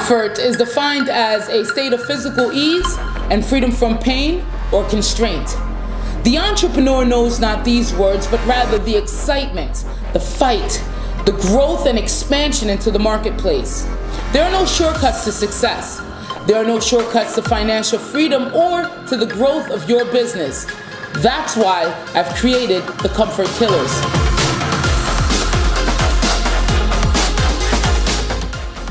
Comfort is defined as a state of physical ease and freedom from pain or constraint. The entrepreneur knows not these words, but rather the excitement, the fight, the growth and expansion into the marketplace. There are no shortcuts to success. There are no shortcuts to financial freedom or to the growth of your business. That's why I've created the Comfort Killers.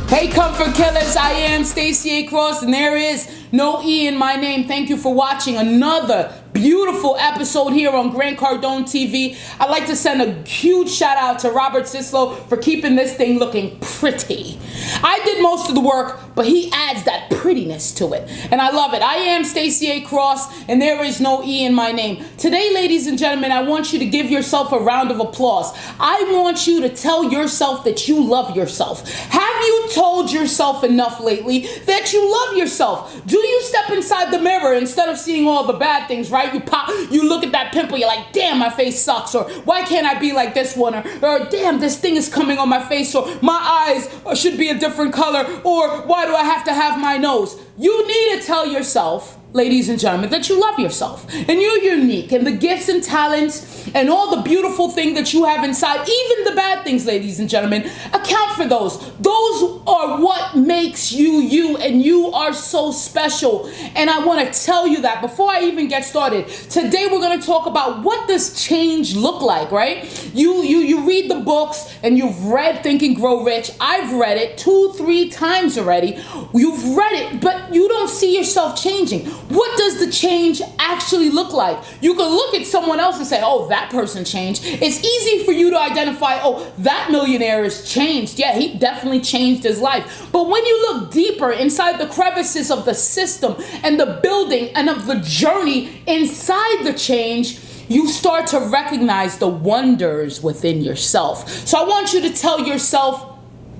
Hey Comfort Killers, I am Stacey A. Cross and there is no E in my name. Thank you for watching another beautiful episode here on Cardone TV. I'd like to send a huge shout out to Robert Sislow for keeping this thing looking pretty. I did most of the work, but he adds that prettiness to it, and I love it. I am Stacey A. Cross, and there is no E in my name. Today, ladies and gentlemen, I want you to give yourself a round of applause. I want you to tell yourself that you love yourself. Have you told yourself enough lately that you love yourself? Do you step inside the mirror instead of seeing all the bad things, right? You look at that pimple, you're like, damn, my face sucks, or why can't I be like this one, or damn, this thing is coming on my face, or my eyes should be a different color, or why do I have to have my nose? You need to tell yourself, ladies and gentlemen, that you love yourself and you're unique, and the gifts and talents and all the beautiful things that you have inside, even the bad things, ladies and gentlemen, account for those. Those are what makes you you, and you are so special. And I want to tell you that before I even get started. Today we're going to talk about what does change look like, right? You read the books and you've read Think and Grow Rich. I've read it 2-3 times already. You've read it, but you don't see yourself changing. What does the change actually look like? You can look at someone else and say, oh, that person changed. It's easy for you to identify, oh, that millionaire has changed. Yeah, he definitely changed his life. But when you look deeper inside the crevices of the system and the building and of the journey inside the change, you start to recognize the wonders within yourself. So I want you to tell yourself,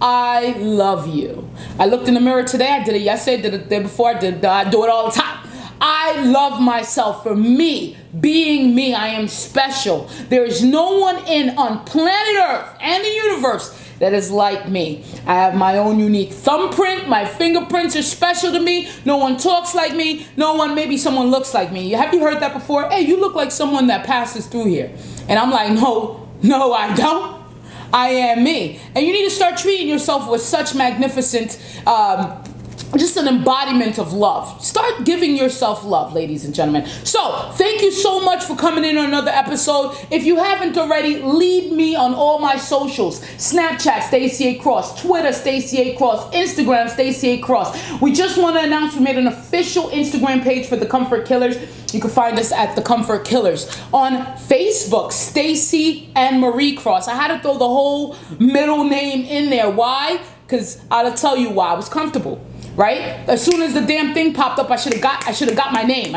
I love you. I looked in the mirror today. I did it yesterday, did it the day before. I do it all the time. I love myself for me. Being me, I am special. There is no one on planet Earth and the universe that is like me. I have my own unique thumbprint. My fingerprints are special to me. No one talks like me. Maybe someone looks like me. Have you heard that before? Hey, you look like someone that passes through here. And I'm like, no, I don't. I am me. And you need to start treating yourself with such magnificent, just an embodiment of love. Start giving yourself love, ladies and gentlemen. So, thank you so much for coming in on another episode. If you haven't already, lead me on all my socials. Snapchat, Stacey A. Cross. Twitter, Stacey A. Cross. Instagram, Stacey A. Cross. We just want to announce we made an official Instagram page for the Comfort Killers. You can find us at the Comfort Killers. On Facebook, Stacey and Marie Cross. I had to throw the whole middle name in there. Why? Because I'll tell you why. I was comfortable. Right? As soon as the damn thing popped up, I should have got my name.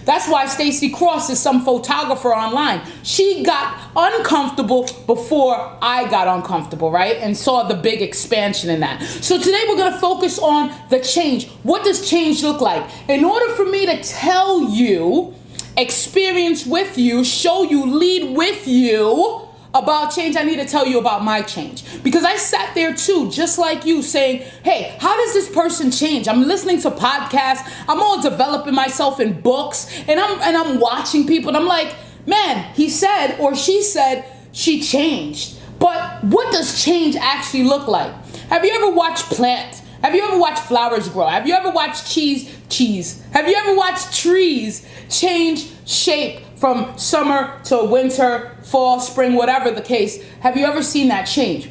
That's why Stacey Cross is some photographer online. She got uncomfortable before I got uncomfortable, right? And saw the big expansion in that. So today we're going to focus on the change. What does change look like? In order for me to tell you, experience with you, show you, lead with you about change, I need to tell you about my change. Because I sat there too, just like you, saying, hey, how does this person change? I'm listening to podcasts, I'm all developing myself in books, and I'm watching people, and I'm like, man, he said or she said she changed. But what does change actually look like? Have you ever watched plants? Have you ever watched flowers grow? Have you ever watched cheese? Have you ever watched trees change shape from summer to winter, fall, spring, whatever the case? Have you ever seen that change?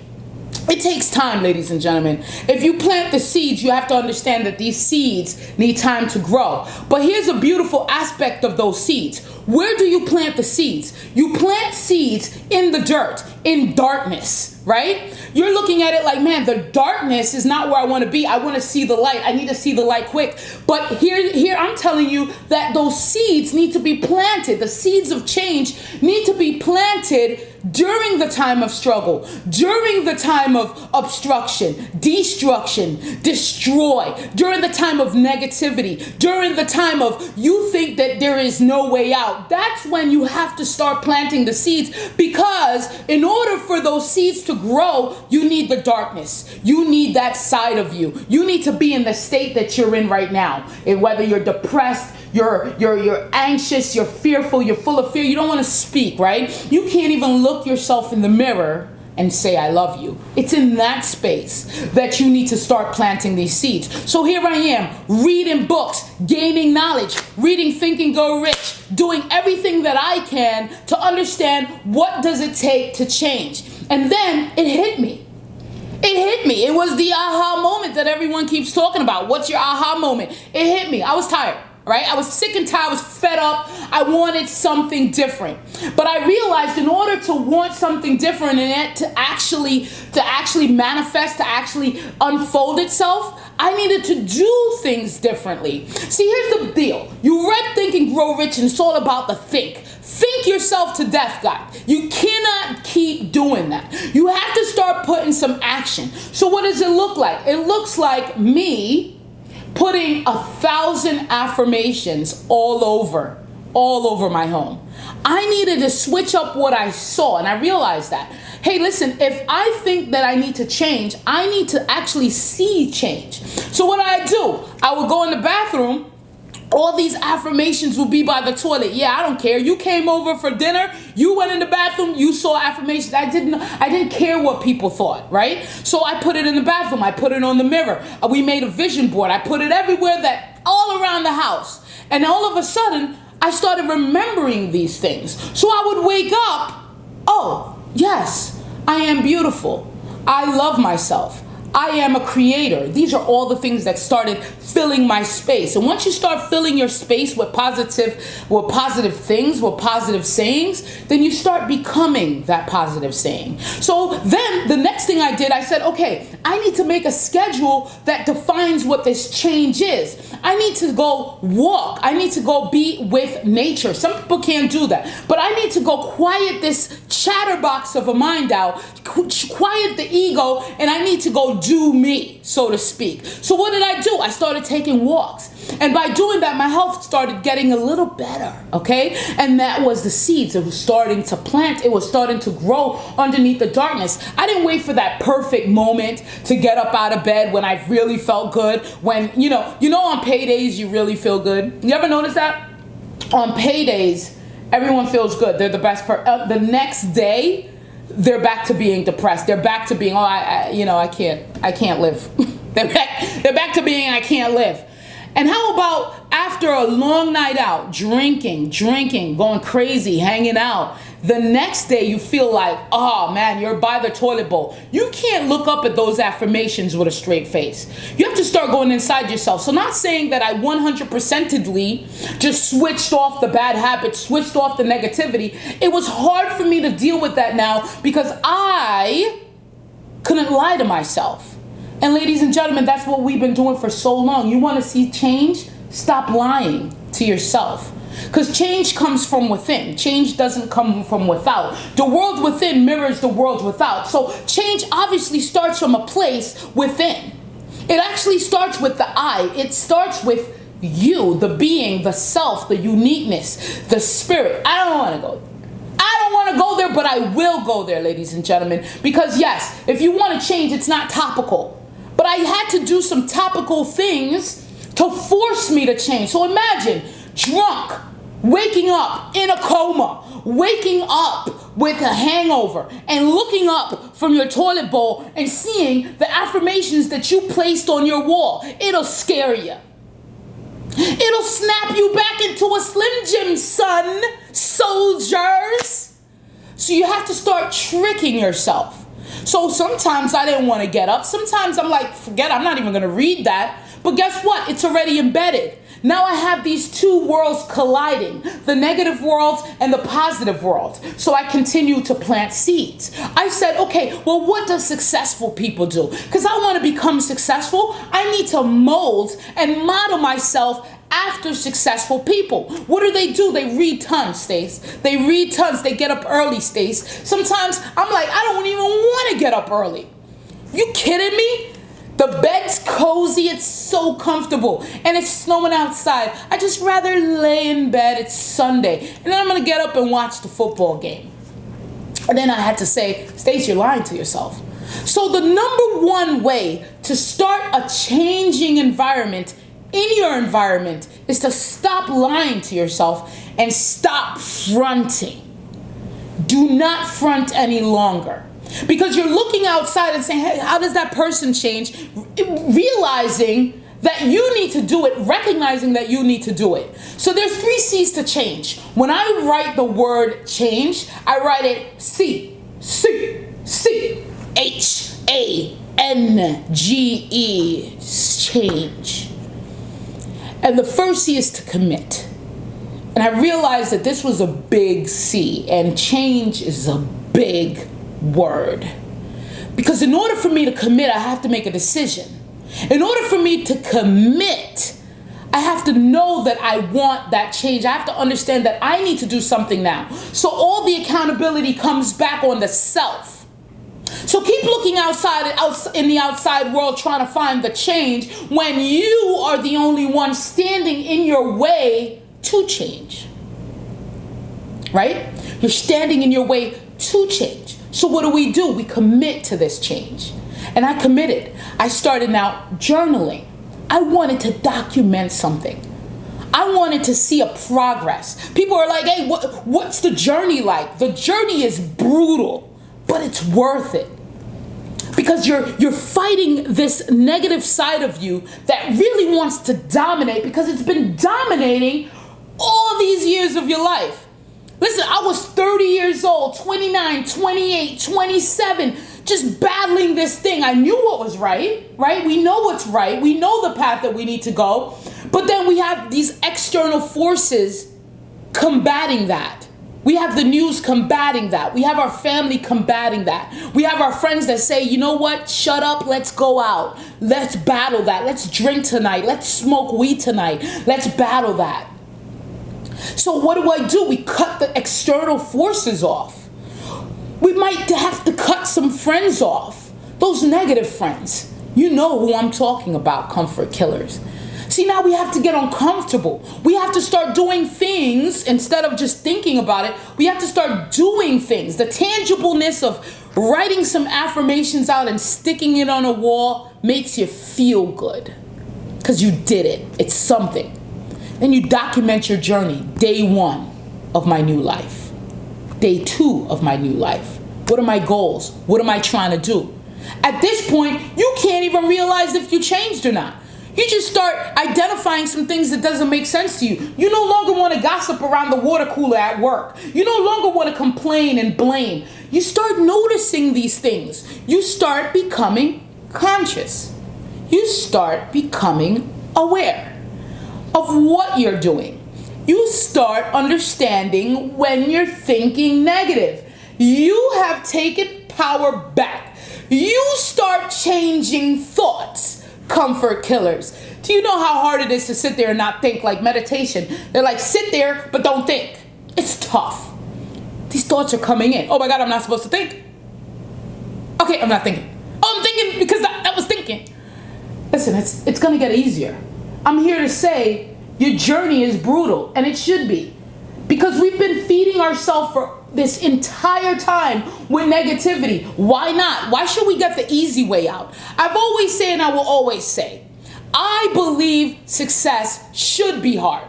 It takes time, ladies and gentlemen. If you plant the seeds, you have to understand that these seeds need time to grow. But here's a beautiful aspect of those seeds. Where do you plant the seeds? You plant seeds in the dirt, in darkness, right? You're looking at it like, man, the darkness is not where I want to be. I want to see the light. I need to see the light quick. But here I'm telling you that those seeds need to be planted. The seeds of change need to be planted during the time of struggle, during the time of obstruction, destruction, destroy, during the time of negativity, during the time of you think that there is no way out. That's when you have to start planting the seeds, because in order for those seeds to grow, you need the darkness. You need that side of you. You need to be in the state that you're in right now. And whether you're depressed, you're anxious, you're fearful, you're full of fear, you don't want to speak, right? You can't even look yourself in the mirror and say, I love you. It's in that space that you need to start planting these seeds. So here I am, reading books, gaining knowledge, reading Think and Go Rich, doing everything that I can to understand what does it take to change. And then it hit me. It hit me. It was the aha moment that everyone keeps talking about. What's your aha moment? It hit me. I was tired. Right? I was sick and tired. I was fed up. I wanted something different. But I realized in order to want something different and it to actually manifest, to actually unfold itself, I needed to do things differently. See, here's the deal. You read Think and Grow Rich, and it's all about the think. Think yourself to death, guys. You cannot keep doing that. You have to start putting some action. So what does it look like? It looks like me putting 1,000 affirmations all over my home. I needed to switch up what I saw, and I realized that, hey, listen, if I think that I need to change, I need to actually see change. So what do? I would go in the bathroom. All these affirmations will be by the toilet. Yeah, I don't care. You came over for dinner. You went in the bathroom. You saw affirmations. I didn't care what people thought, right? So I put it in the bathroom. I put it on the mirror. We made a vision board. I put it everywhere, that all around the house. And all of a sudden, I started remembering these things. So I would wake up. Oh, yes, I am beautiful. I love myself. I am a creator. These are all the things that started filling my space. And once you start filling your space with positive things, with positive sayings, then you start becoming that positive saying. So then the next thing I did, I said, okay, I need to make a schedule that defines what this change is. I need to go walk. I need to go be with nature. Some people can't do that. But I need to go quiet this chatterbox of a mind out, quiet the ego, and I need to go do me, so to speak. So what did I do? I started taking walks. And by doing that, my health started getting a little better, okay? And that was the seeds. It was starting to plant. It was starting to grow underneath the darkness. I didn't wait for that perfect moment to get up out of bed when I really felt good. When, you know on paydays, you really feel good. You ever notice that? On paydays, everyone feels good. They're the best the next day, they're back to being depressed. They're back to being, I can't live. They're back to being, I can't live. And how about after a long night out, drinking, going crazy, hanging out, the next day you feel like, oh man, you're by the toilet bowl. You can't look up at those affirmations with a straight face. You have to start going inside yourself. So not saying that I 100%edly just switched off the bad habits, switched off the negativity. It was hard for me to deal with that now because I couldn't lie to myself. And ladies and gentlemen, that's what we've been doing for so long. You want to see change? Stop lying to yourself. Because change comes from within. Change doesn't come from without. The world within mirrors the world without. So change obviously starts from a place within. It actually starts with the I. It starts with you, the being, the self, the uniqueness, the spirit. I don't want to go there, but I will go there, ladies and gentlemen. Because yes, if you want to change, it's not topical. But I had to do some topical things to force me to change. So imagine drunk, waking up in a coma, waking up with a hangover, and looking up from your toilet bowl and seeing the affirmations that you placed on your wall. It'll scare you. It'll snap you back into a Slim Jim, son, soldiers. So you have to start tricking yourself. So sometimes I didn't want to get up. Sometimes I'm like, forget, I'm not even going to read that. But guess what? It's already embedded. Now I have these two worlds colliding, the negative world and the positive world. So I continue to plant seeds. I said, okay, well, what does successful people do? Because I want to become successful. I need to mold and model myself after successful people. What do? They read tons, Stace. They read tons. They get up early, Stace. Sometimes I'm like, I don't even want to get up early. You kidding me? The bed's cozy, it's so comfortable, and it's snowing outside. I just rather lay in bed. It's Sunday, and then I'm gonna get up and watch the football game. And then I had to say, Stace, you're lying to yourself. So the number one way to start a changing environment in your environment is to stop lying to yourself and stop fronting. Do not front any longer. Because you're looking outside and saying, hey, how does that person change? Realizing that you need to do it, recognizing that you need to do it. So there's 3 C's to change. When I write the word change, I write it C-Change. Change. And the first C is to commit. And I realized that this was a big C, and change is a big word. Because in order for me to commit, I have to make a decision. In order for me to commit, I have to know that I want that change. I have to understand that I need to do something now. So all the accountability comes back on the self. So keep looking outside in the outside world trying to find the change when you are the only one standing in your way to change. Right? You're standing in your way to change. So what do? We commit to this change. And I committed. I started now journaling. I wanted to document something. I wanted to see a progress. People are like, hey, what's the journey like? The journey is brutal, but it's worth it. Because you're fighting this negative side of you that really wants to dominate, because it's been dominating all these years of your life. Listen, I was 30 years old, 29, 28, 27, just battling this thing. I knew what was right? We know what's right. We know the path that we need to go. But then we have these external forces combating that. We have the news combating that. We have our family combating that. We have our friends that say, you know what? Shut up. Let's go out. Let's battle that. Let's drink tonight. Let's smoke weed tonight. Let's battle that. So what do? We cut the external forces off. We might have to cut some friends off. Those negative friends. You know who I'm talking about, comfort killers. See, now we have to get uncomfortable. We have to start doing things instead of just thinking about it. We have to start doing things. The tangibleness of writing some affirmations out and sticking it on a wall makes you feel good because you did it. It's something. Then you document your journey. Day 1 of my new life. Day 2 of my new life. What are my goals? What am I trying to do? At this point, you can't even realize if you changed or not. You just start identifying some things that doesn't make sense to you. You no longer want to gossip around the water cooler at work. You no longer want to complain and blame. You start noticing these things. You start becoming conscious. You start becoming aware of what you're doing. You start understanding when you're thinking negative. You have taken power back. You start changing thoughts. Comfort killers. Do you know how hard it is to sit there and not think? Like meditation. They're like, sit there, but don't think. It's tough. These thoughts are coming in. Oh my God, I'm not supposed to think. Okay, I'm not thinking. Oh, I'm thinking because that was thinking. Listen, it's going to get easier. I'm here to say your journey is brutal, and it should be. Because we've been feeding ourselves for this entire time with negativity. Why not? Why should we get the easy way out? I've always said, and I will always say, I believe success should be hard.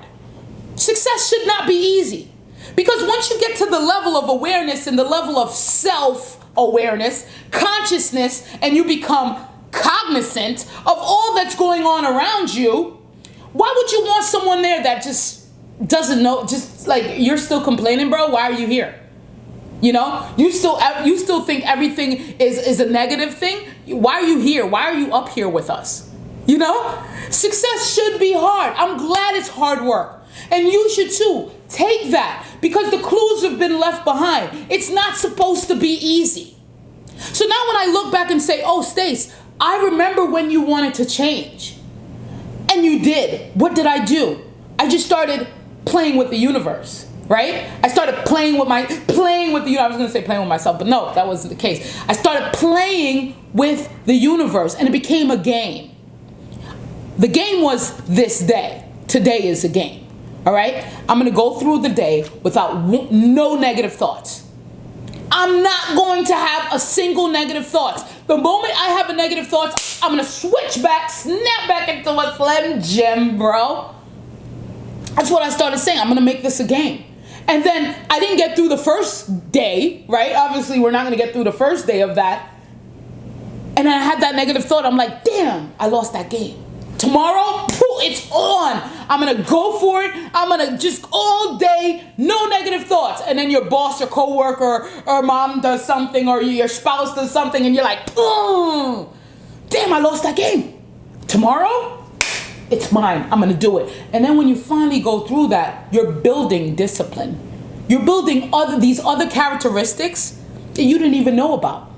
Success should not be easy. Because once you get to the level of awareness and the level of self-awareness, consciousness, and you become cognizant of all that's going on around you, why would you want someone there that just doesn't know, just like, you're still complaining, bro? Why are you here? You know, you still think everything is a negative thing? Why are you here? Why are you up here with us? You know, success should be hard. I'm glad it's hard work. And you should too. Take that, because the clues have been left behind. It's not supposed to be easy. So now when I look back and say, oh, Stace, I remember when you wanted to change. And you did. What did I do? I just started playing with the universe, right? I started playing with the universe. I was going to say playing with myself, but no, that wasn't the case. I started playing with the universe, and it became a game. The game was this day. Today is a game, all right? I'm going to go through the day without no negative thoughts. I'm not going to have a single negative thought. The moment I have a negative thought, I'm going to switch back, snap back into a Slim Jim, bro. That's what I started saying. I'm going to make this a game. And then I didn't get through the first day, right? Obviously, we're not going to get through the first day of that. And then I had that negative thought. I'm like, damn, I lost that game. Tomorrow, it's on. I'm going to go for it. I'm going to just all day, no negative thoughts. And then your boss or coworker or mom does something or your spouse does something and you're like, oh, damn, I lost that game. Tomorrow, it's mine. I'm going to do it. And then when you finally go through that, you're building discipline. You're building these other characteristics that you didn't even know about.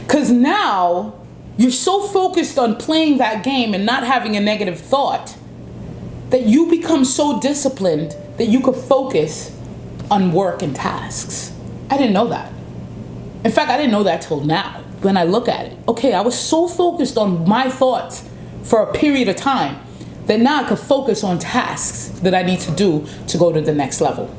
Because now you're so focused on playing that game and not having a negative thought that you become so disciplined that you could focus on work and tasks. I didn't know that. In fact, I didn't know that till now when I look at it. Okay, I was so focused on my thoughts for a period of time that now I could focus on tasks that I need to do to go to the next level.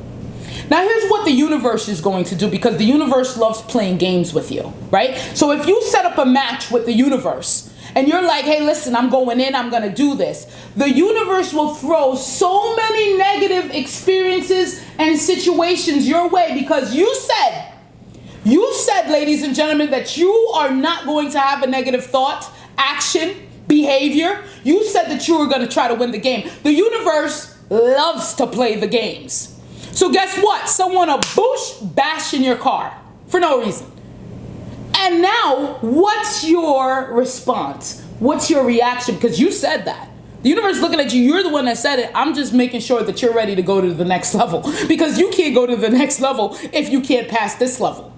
Now here's what the universe is going to do, because the universe loves playing games with you, right? So if you set up a match with the universe and you're like, hey, listen, I'm going in, I'm going to do this. The universe will throw so many negative experiences and situations your way because you said, ladies and gentlemen, that you are not going to have a negative thought, action, behavior. You said that you were going to try to win the game. The universe loves to play the games. So guess what? Someone will bash in your car for no reason. And now, what's your response? What's your reaction? Because you said that. The universe is looking at you. You're the one that said it. I'm just making sure that you're ready to go to the next level. Because you can't go to the next level if you can't pass this level.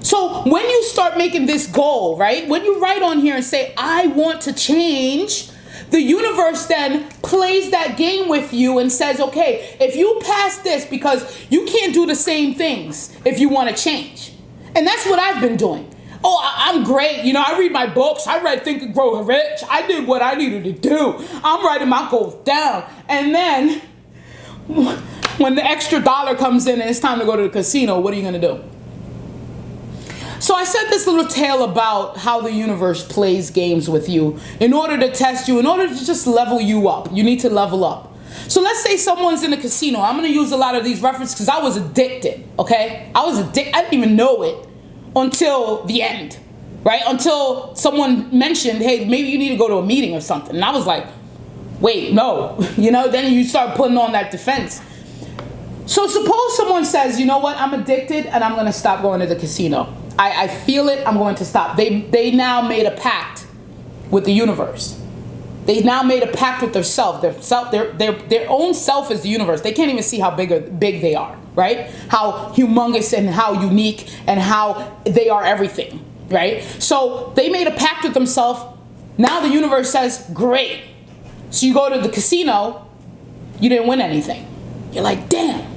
So when you start making this goal, right? When you write on here and say, I want to change, the universe then plays that game with you and says, okay, if you pass this, because you can't do the same things if you want to change. And that's what I've been doing. Oh, I'm great. You know, I read my books. I read Think and Grow Rich. I did what I needed to do. I'm writing my goals down. And then when the extra dollar comes in and it's time to go to the casino, what are you going to do? So I said this little tale about how the universe plays games with you in order to test you, in order to just level you up. You need to level up. So let's say someone's in a casino. I'm going to use a lot of these references because I was addicted, okay? I didn't even know it until the end, right? Until someone mentioned, hey, maybe you need to go to a meeting or something. And I was like, wait, no. You know, then you start putting on that defense. So suppose someone says, you know what, I'm addicted and I'm going to stop going to the casino. I feel it, I'm going to stop. They now made a pact with the universe. They now made a pact with their self. Their own self is the universe. They can't even see how big they are, right? How humongous and how unique and how they are everything, right? So they made a pact with themselves. Now the universe says, great. So you go to the casino, you didn't win anything. You're like, damn.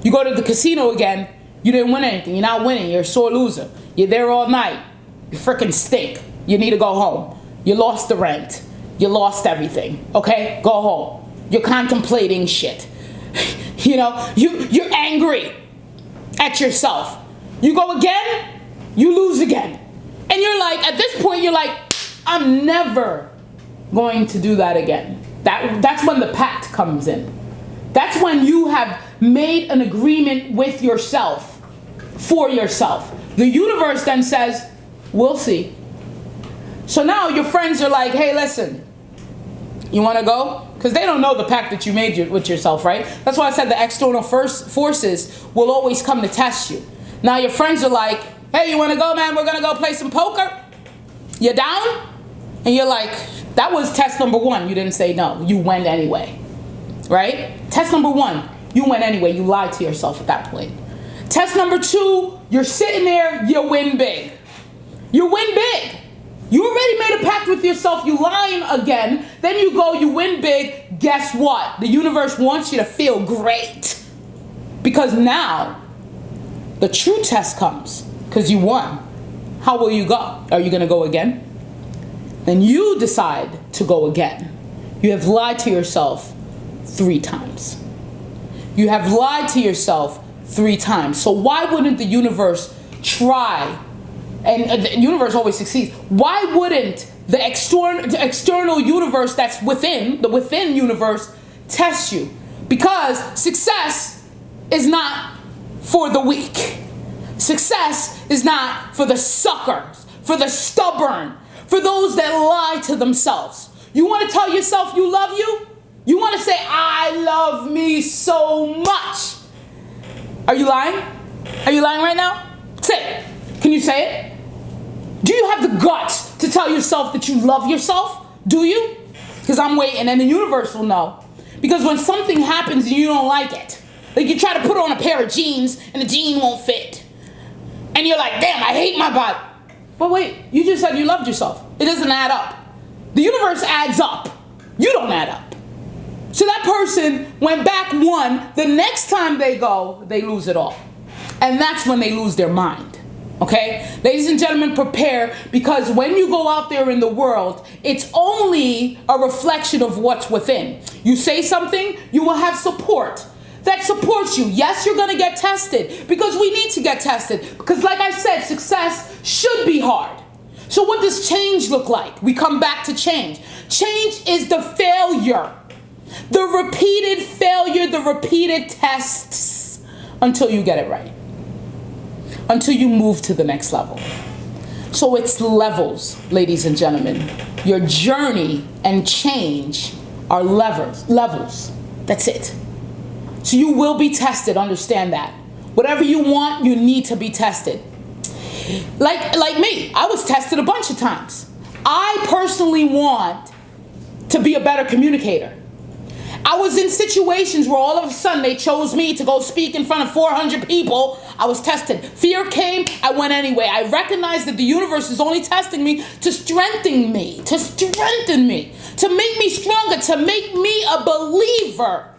You go to the casino again, you didn't win anything. You're not winning. You're a sore loser. You're there all night. You freaking stink. You need to go home. You lost the rent. You lost everything. Okay? Go home. You're contemplating shit. You know, you're angry at yourself. You go again, you lose again. And you're like, at this point, you're like, I'm never going to do that again. That's when the pact comes in. That's when you have made an agreement with yourself, for yourself. The universe then says, we'll see. So now your friends are like, hey, listen, you want to go? Because they don't know the pact that you made with yourself, right? That's why I said the external forces will always come to test you. Now your friends are like, hey, you want to go, man? We're going to go play some poker. You down? And you're like, that was test number one. You didn't say no. You went anyway, right? Test number one, you went anyway. You lied to yourself at that point. Test number two, you're sitting there, you win big. You win big. You already made a pact with yourself. You lying again. Then you go, you win big. Guess what? The universe wants you to feel great. Because now, the true test comes. Because you won. How will you go? Are you going to go again? Then you decide to go again. You have lied to yourself 3 times. You have lied to yourself 3 times. So why wouldn't the universe try? And the universe always succeeds. Why wouldn't the external universe that's within, the within universe, test you? Because success is not for the weak. Success is not for the suckers, for the stubborn, for those that lie to themselves. You want to tell yourself you love you? You want to say, I love me so much. Are you lying? Are you lying right now? Say it. Can you say it? Do you have the guts to tell yourself that you love yourself? Do you? Because I'm waiting and the universe will know. Because when something happens and you don't like it, like you try to put on a pair of jeans and the jean won't fit. And you're like, damn, I hate my body. But wait, you just said you loved yourself. It doesn't add up. The universe adds up. You don't add up. So that person went back one. The next time they go, they lose it all. And that's when they lose their mind. Okay? Ladies and gentlemen, prepare, because when you go out there in the world, it's only a reflection of what's within. You say something, you will have support that supports you. Yes, you're going to get tested, because we need to get tested. Because like I said, success should be hard. So what does change look like? We come back to change. Change is the failure. The repeated failure, the repeated tests until you get it right. Until you move to the next level. So it's levels, ladies and gentlemen. Your journey and change are levels. That's it. So you will be tested, understand that. Whatever you want, you need to be tested. Like me, I was tested a bunch of times. I personally want to be a better communicator. I was in situations where all of a sudden they chose me to go speak in front of 400 people. I was tested. Fear came, I went anyway. I recognized that the universe is only testing me to strengthen me, to make me stronger, to make me a believer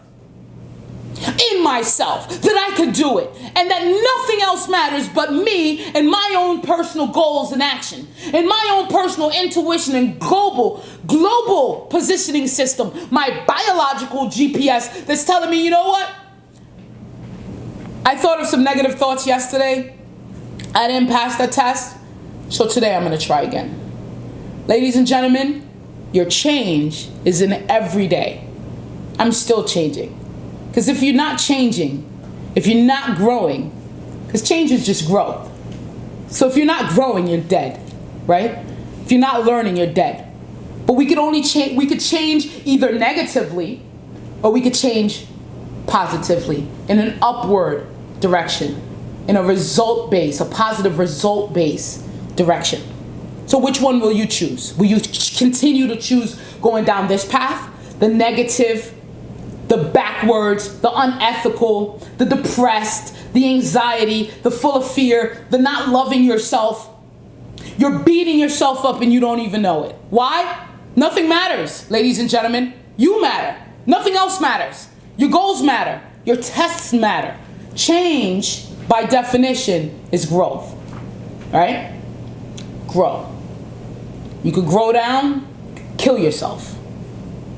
in myself, that I could do it, and that nothing else matters but me and my own personal goals and action, and my own personal intuition and global positioning system, my biological GPS that's telling me, you know what? I thought of some negative thoughts yesterday. I didn't pass the test, so today I'm going to try again. Ladies and gentlemen, your change is in every day. I'm still changing. Because if you're not changing, if you're not growing, because change is just growth. So if you're not growing, you're dead, right? If you're not learning, you're dead. But we could only change, we could change either negatively or we could change positively in an upward direction, in a result-based, a positive result-based direction. So which one will you choose? Will you continue to choose going down this path, the negative, the backwards, the unethical, the depressed, the anxiety, the full of fear, the not loving yourself? You're beating yourself up and you don't even know it. Why? Nothing matters, ladies and gentlemen. You matter. Nothing else matters. Your goals matter. Your tests matter. Change, by definition, is growth. Right? Grow. You could grow down, kill yourself.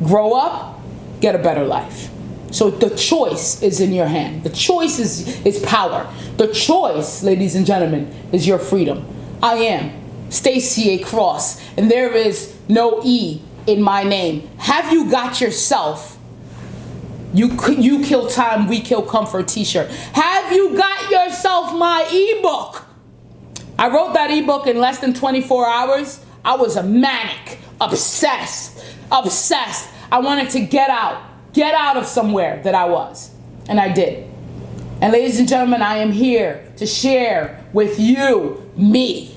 Grow up, get a better life. So the choice is in your hand. The choice is power. The choice, ladies and gentlemen, is your freedom. I am Stacey A. Cross, and there is no E in my name. Have you got yourself You Kill Time, We Kill Comfort t-shirt? Have you got yourself my ebook? I wrote that ebook in less than 24 hours. I was a manic, obsessed. I wanted to get out of somewhere that I was. And I did. And ladies and gentlemen, I am here to share with you me.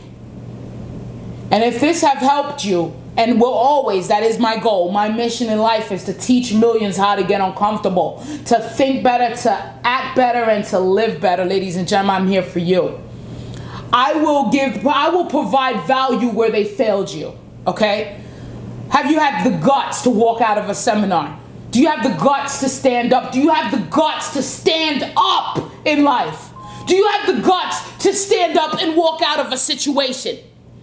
And if this have helped you, and will always, that is my goal. My mission in life is to teach millions how to get uncomfortable, to think better, to act better, and to live better. Ladies and gentlemen, I'm here for you. I will provide value where they failed you, okay? Have you had the guts to walk out of a seminar? Do you have the guts to stand up? Do you have the guts to stand up in life? Do you have the guts to stand up and walk out of a situation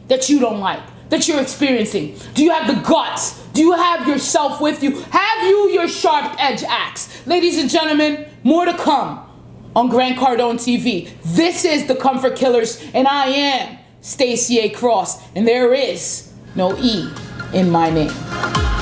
that you don't like, that you're experiencing? Do you have the guts? Do you have yourself with you? Have you your sharp edge axe? Ladies and gentlemen, more to come on Grant Cardone TV. This is the Comfort Killers, and I am Stacey A. Cross, and there is no E in my name.